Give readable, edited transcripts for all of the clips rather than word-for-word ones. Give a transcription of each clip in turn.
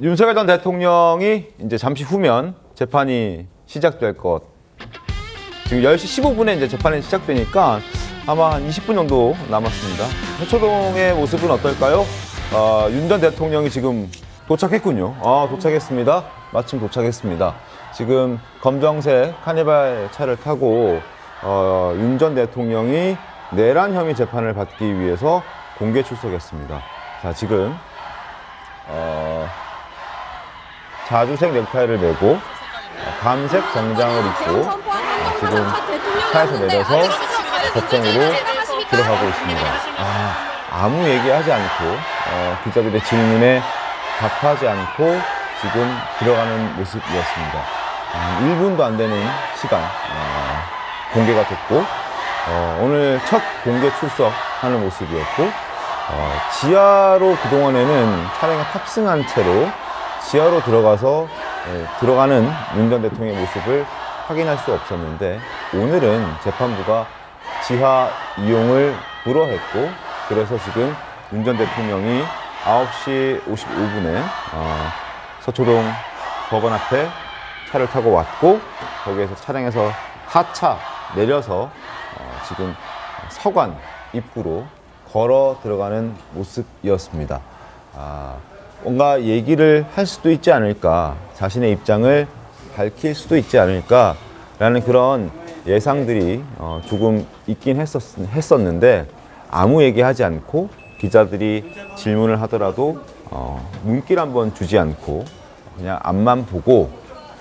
윤석열 전 대통령이 이제 잠시 후면 재판이 시작될 것. 지금 10시 15분에 이제 재판이 시작되니까 아마 한 20분 정도 남았습니다. 서초동의 모습은 어떨까요? 윤 전 대통령이 지금 도착했군요. 도착했습니다. 마침 도착했습니다. 지금 검정색 카니발 차를 타고 윤 전 대통령이 내란 혐의 재판을 받기 위해서 공개 출석했습니다. 자, 지금 자주색 넥타이를 메고 감색 정장을 입고 지금 차에서 내려서 법정으로 들어가고 있습니다. 아무 얘기하지 않고 기자들의 질문에 답하지 않고 지금 들어가는 모습이었습니다. 1분도 안 되는 시간 공개가 됐고 오늘 첫 공개 출석하는 모습이었고 지하로 그동안에는 차량에 탑승한 채로 지하로 들어가서 들어가는 윤 전 대통령의 모습을 확인할 수 없었는데 오늘은 재판부가 지하 이용을 불허했고 그래서 지금 윤 전 대통령이 9시 55분에 서초동 법원 앞에 차를 타고 왔고 거기에서 차량에서 하차 내려서 지금 서관 입구로 걸어 들어가는 모습이었습니다. 뭔가 얘기를 할 수도 있지 않을까, 자신의 입장을 밝힐 수도 있지 않을까 라는 그런 예상들이 조금 있긴 했었는데 아무 얘기하지 않고 기자들이 질문을 하더라도 눈길 한번 주지 않고 그냥 앞만 보고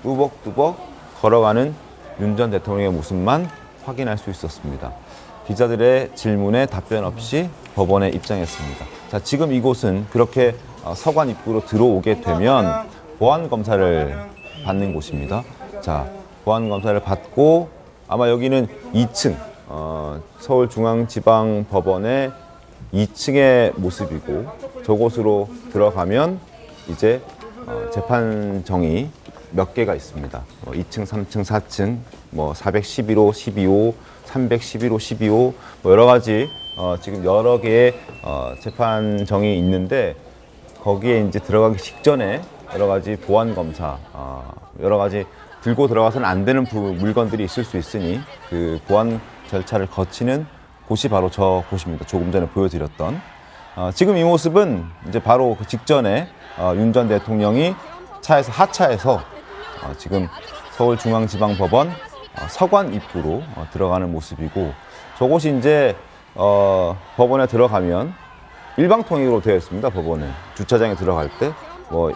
뚜벅뚜벅 걸어가는 윤 전 대통령의 모습만 확인할 수 있었습니다. 기자들의 질문에 답변 없이 법원에 입장했습니다. 자, 지금 이곳은 그렇게 서관 입구로 들어오게 되면 보안검사를 받는 곳입니다. 자, 보안검사를 받고 아마 여기는 2층, 서울중앙지방법원의 2층의 모습이고 저곳으로 들어가면 이제 재판정이 몇 개가 있습니다. 2층, 3층, 4층, 411호, 12호, 311호, 12호, 여러 가지 지금 여러 개의 재판정이 있는데 거기에 이제 들어가기 직전에 여러 가지 보안 검사, 여러 가지 들고 들어가서는 안 되는 물건들이 있을 수 있으니 그 보안 절차를 거치는 곳이 바로 저 곳입니다. 조금 전에 보여드렸던. 지금 이 모습은 이제 바로 그 직전에 윤 전 대통령이 차에서 하차해서 지금 서울중앙지방법원 서관 입구로 들어가는 모습이고 저곳이 이제 법원에 들어가면 일방통행으로 되어 있습니다. 법원은 주차장에 들어갈 때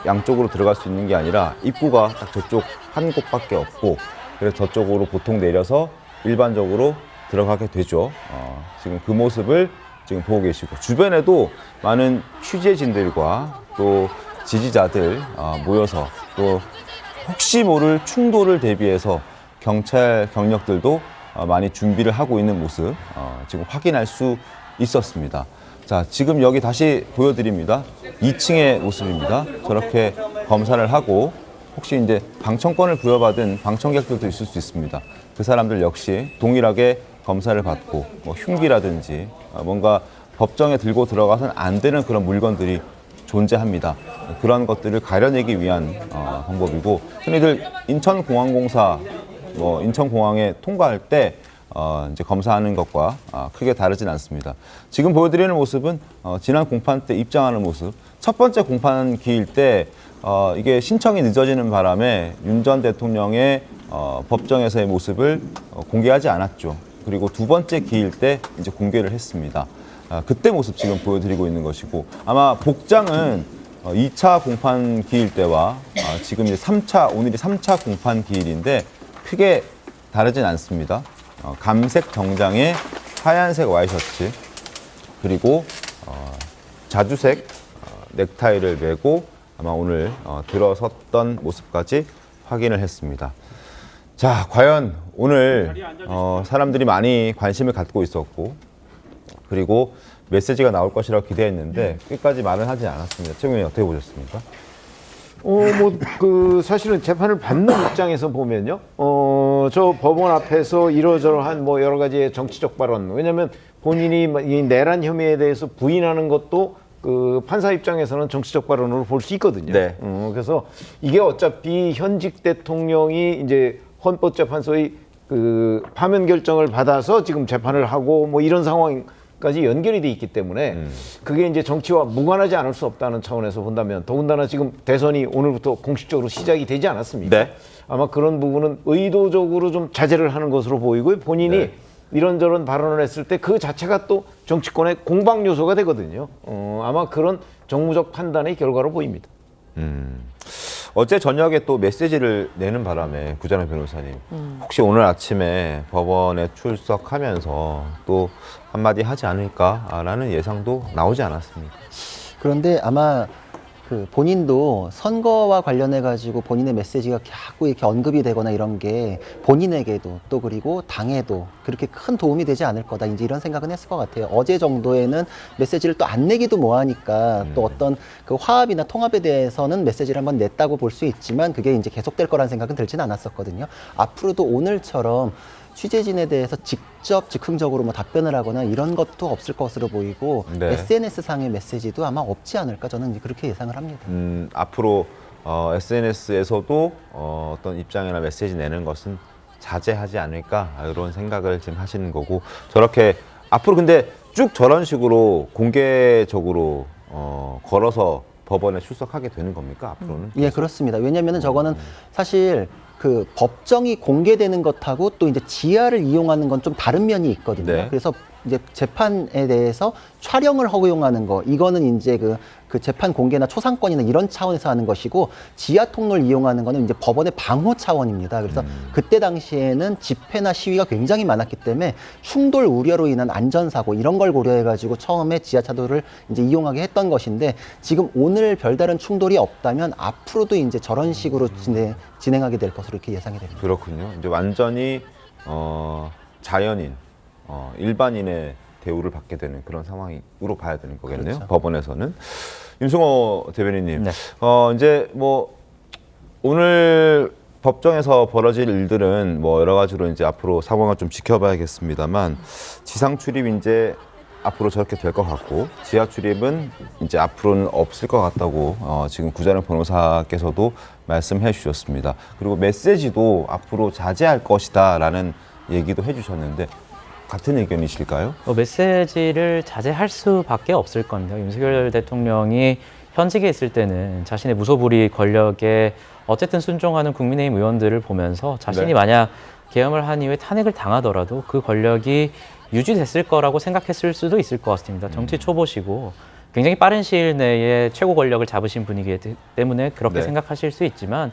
양쪽으로 들어갈 수 있는 게 아니라 입구가 딱 저쪽 한 곳밖에 없고 그래서 저쪽으로 보통 내려서 일반적으로 들어가게 되죠. 지금 그 모습을 지금 보고 계시고 주변에도 많은 취재진들과 또 지지자들 모여서 또 혹시 모를 충돌을 대비해서 경찰 경력들도 많이 준비를 하고 있는 모습 지금 확인할 수 있었습니다. 자, 지금 여기 다시 보여드립니다. 2층의 모습입니다. 저렇게 검사를 하고 혹시 이제 방청권을 부여받은 방청객들도 있을 수 있습니다. 그 사람들 역시 동일하게 검사를 받고 흉기라든지 뭔가 법정에 들고 들어가서는 안 되는 그런 물건들이 존재합니다. 그런 것들을 가려내기 위한 방법이고 흔히들 인천공항공사 인천공항에 통과할 때 이제 검사하는 것과 크게 다르진 않습니다. 지금 보여드리는 모습은 지난 공판 때 입장하는 모습. 첫 번째 공판 기일 때 이게 신청이 늦어지는 바람에 윤 전 대통령의 법정에서의 모습을 공개하지 않았죠. 그리고 두 번째 기일 때 이제 공개를 했습니다. 그때 모습 지금 보여드리고 있는 것이고 아마 복장은 2차 공판 기일 때와 지금 이제 오늘이 3차 공판 기일인데 크게 다르진 않습니다. 감색 정장에 하얀색 와이셔츠 그리고 자주색 넥타이를 메고 아마 오늘 들어섰던 모습까지 확인을 했습니다. 자, 과연 오늘 사람들이 많이 관심을 갖고 있었고 그리고 메시지가 나올 것이라고 기대했는데 끝까지 말은 하지 않았습니다. 최 의원님 어떻게 보셨습니까? 사실은 재판을 받는 입장에서 보면요. 저 법원 앞에서 이러저러한 여러 가지의 정치적 발언. 왜냐면 본인이 이 내란 혐의에 대해서 부인하는 것도 그 판사 입장에서는 정치적 발언으로 볼 수 있거든요. 네. 그래서 이게 어차피 현직 대통령이 이제 헌법재판소의 그 파면 결정을 받아서 지금 재판을 하고 뭐 이런 상황까지 연결이 돼 있기 때문에 그게 이제 정치와 무관하지 않을 수 없다는 차원에서 본다면, 더군다나 지금 대선이 오늘부터 공식적으로 시작이 되지 않았습니까? 네. 아마 그런 부분은 의도적으로 좀 자제를 하는 것으로 보이고요. 본인이 네. 이런저런 발언을 했을 때 그 자체가 또 정치권의 공방 요소가 되거든요. 아마 그런 정무적 판단의 결과로 보입니다. 어제 저녁에 또 메시지를 내는 바람에 구자남 변호사님, 혹시 오늘 아침에 법원에 출석하면서 또 한마디 하지 않을까라는 예상도 나오지 않았습니까? 그런데 아마 그 본인도 선거와 관련해 가지고 본인의 메시지가 자꾸 이렇게 언급이 되거나 이런 게 본인에게도 또 그리고 당에도 그렇게 큰 도움이 되지 않을 거다, 이제 이런 생각은 했을 것 같아요. 어제 정도에는 메시지를 또 안 내기도 뭐하니까 또 어떤 그 화합이나 통합에 대해서는 메시지를 한번 냈다고 볼 수 있지만 그게 이제 계속될 거라는 생각은 들지는 않았었거든요. 앞으로도 오늘처럼 취재진에 대해서 직접 즉흥적으로 뭐 답변을 하거나 이런 것도 없을 것으로 보이고, 네. SNS상의 메시지도 아마 없지 않을까, 저는 그렇게 예상을 합니다. 앞으로 SNS에서도 어떤 입장이나 메시지 내는 것은 자제하지 않을까, 이런 생각을 지금 하시는 거고, 저렇게 앞으로 근데 쭉 저런 식으로 공개적으로 걸어서 법원에 출석하게 되는 겁니까, 앞으로는? 예, 그렇습니다. 왜냐하면 저거는 사실 그 법정이 공개되는 것하고 또 이제 지하를 이용하는 건 좀 다른 면이 있거든요. 네. 그래서 이제 재판에 대해서 촬영을 허용하는 거, 이거는 이제 그 재판 공개나 초상권이나 이런 차원에서 하는 것이고, 지하 통로를 이용하는 거는 이제 법원의 방호 차원입니다. 그래서 그때 당시에는 집회나 시위가 굉장히 많았기 때문에 충돌 우려로 인한 안전사고 이런 걸 고려해가지고 처음에 지하차도를 이제 이용하게 했던 것인데, 지금 오늘 별다른 충돌이 없다면 앞으로도 이제 저런 식으로 진행하게 될 것으로 이렇게 예상이 됩니다. 그렇군요. 이제 완전히 자연인, 일반인의 대우를 받게 되는 그런 상황으로 봐야 되는 거겠네요. 그렇죠. 법원에서는. 임승호 대변인님, 네. 이제 뭐 오늘 법정에서 벌어질 일들은 뭐 여러 가지로 이제 앞으로 상황을 좀 지켜봐야겠습니다만, 지상 출입 이제 앞으로 저렇게 될 것 같고, 지하 출입은 이제 앞으로는 없을 것 같다고 지금 구자남 변호사께서도 말씀해 주셨습니다. 그리고 메시지도 앞으로 자제할 것이다라는 얘기도 해주셨는데, 같은 의견이실까요? 메시지를 자제할 수밖에 없을 겁니다. 윤석열 대통령이 현직에 있을 때는 자신의 무소불위 권력에 어쨌든 순종하는 국민의힘 의원들을 보면서 자신이 네. 만약 계엄을 한 이후에 탄핵을 당하더라도 그 권력이 유지됐을 거라고 생각했을 수도 있을 것 같습니다. 정치 초보시고 굉장히 빠른 시일 내에 최고 권력을 잡으신 분이기 때문에 그렇게 네. 생각하실 수 있지만,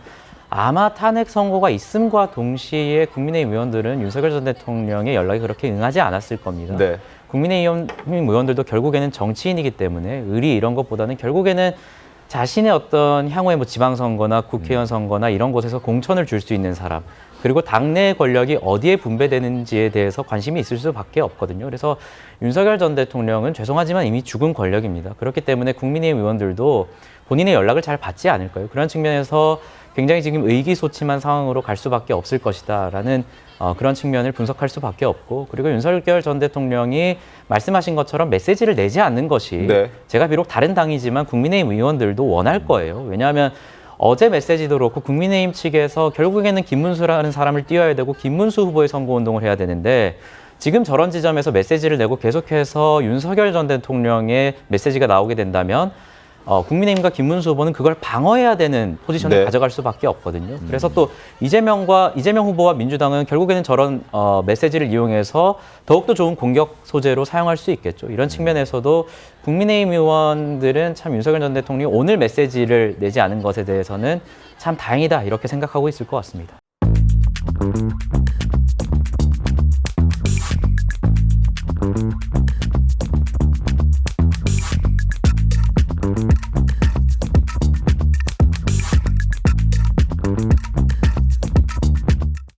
아마 탄핵 선고가 있음과 동시에 국민의힘 의원들은 윤석열 전 대통령의 연락에 그렇게 응하지 않았을 겁니다. 네. 국민의힘 의원들도 결국에는 정치인이기 때문에 의리 이런 것보다는 결국에는 자신의 어떤 향후의 뭐 지방선거나 국회의원 선거나 이런 곳에서 공천을 줄 수 있는 사람, 그리고 당내 권력이 어디에 분배되는지에 대해서 관심이 있을 수밖에 없거든요. 그래서 윤석열 전 대통령은 죄송하지만 이미 죽은 권력입니다. 그렇기 때문에 국민의힘 의원들도 본인의 연락을 잘 받지 않을 거예요. 그런 측면에서 굉장히 지금 의기소침한 상황으로 갈 수밖에 없을 것이다라는 그런 측면을 분석할 수밖에 없고, 그리고 윤석열 전 대통령이 말씀하신 것처럼 메시지를 내지 않는 것이 네. 제가 비록 다른 당이지만 국민의힘 의원들도 원할 거예요. 왜냐하면 어제 메시지도 그렇고 국민의힘 측에서 결국에는 김문수라는 사람을 띄워야 되고 김문수 후보의 선거운동을 해야 되는데, 지금 저런 지점에서 메시지를 내고 계속해서 윤석열 전 대통령의 메시지가 나오게 된다면 국민의힘과 김문수 후보는 그걸 방어해야 되는 포지션을 네. 가져갈 수밖에 없거든요. 그래서 또 이재명 후보와 민주당은 결국에는 저런 메시지를 이용해서 더욱더 좋은 공격 소재로 사용할 수 있겠죠. 이런 측면에서도 국민의힘 의원들은 참 윤석열 전 대통령이 오늘 메시지를 내지 않은 것에 대해서는 참 다행이다, 이렇게 생각하고 있을 것 같습니다.